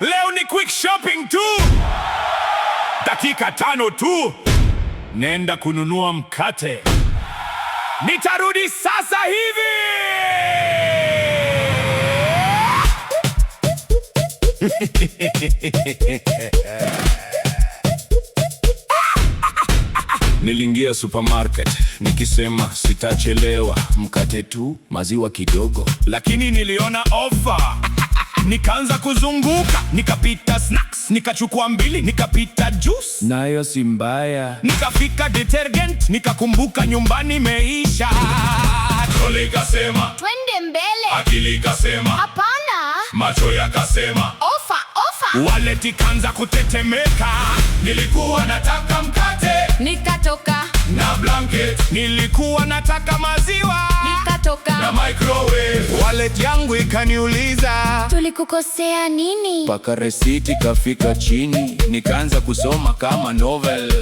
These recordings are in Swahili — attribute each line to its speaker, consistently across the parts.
Speaker 1: Leo ni quick shopping tu, dakika 5 tu, nenda kununua mkate. Nitarudi sasa hivi. Nilingia supermarket nikisema sitachelewa, mkate tu, maziwa kidogo, lakini niliona offer. Nikaanza kuzunguka, nikapita snacks, nikachukua 2, nikapita juice, nayo si mbaya. Nikafika detergent, nikakumbuka nyumbani meisha. Tole kasema
Speaker 2: twende mbele,
Speaker 1: akili kasema
Speaker 2: hapana,
Speaker 1: macho yakasema
Speaker 2: ofa ofa.
Speaker 1: Wallet ikaanza kutetemeka. Nilikuwa nataka mkate,
Speaker 2: Nikatoka
Speaker 1: na blanket. Nilikuwa nataka maziwa,
Speaker 2: nikatoka
Speaker 1: na microwave. Wallet yangu ikaniuliza,
Speaker 2: tulikukosea nini?
Speaker 1: paka resiti kafika chini. Nikaanza kusoma kama novel.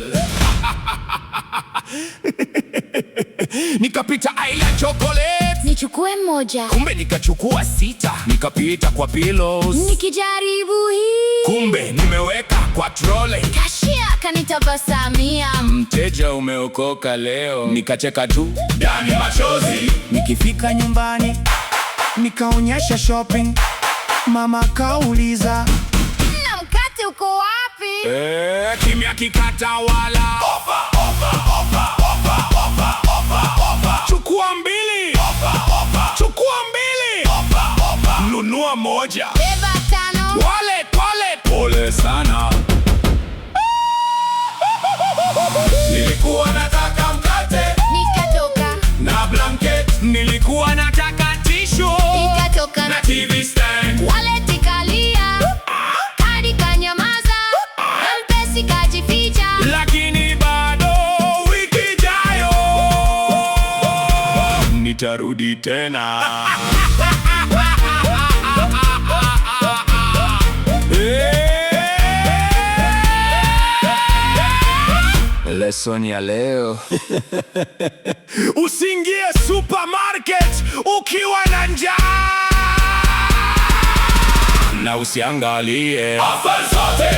Speaker 1: Nikapita aisle chocolate,
Speaker 2: Nichukue moja,
Speaker 1: kumbe nikachukua 6. Nikapita kwa pillows,
Speaker 2: nikijaribu hii,
Speaker 1: kumbe nimeweka kwa trolley.
Speaker 2: kashia kanitabasamia.
Speaker 1: Mteja umeokoka leo. Nikacheka tu ndani machozi. Nikifika nyumbani nikaonyesha shopping, mama kauliza,
Speaker 2: Na mkate uko wapi?
Speaker 1: kimya kikatawala. Ofa, ofa, ofa, ofa, ofa, ofa, ofa. Chukua 2. Ofa, ofa. Chukua 2. Ofa, ofa. Nunua moja,
Speaker 2: Beba 5.
Speaker 1: wallet. Pole sana. Nilikuwa nataka mkate,
Speaker 2: Nikatoka
Speaker 1: na blanket. Nilikuwa nataka tissue,
Speaker 2: nikatoka
Speaker 1: na TV stand.
Speaker 2: wallet ikalia, kadi kanyamaza, M-Pesa kajificha.
Speaker 1: Lakini bado wiki ijayo nitarudi tena. Lesson ya leo. Usiingie supermarket ukiwa na njaa, na usiangalie offer zote.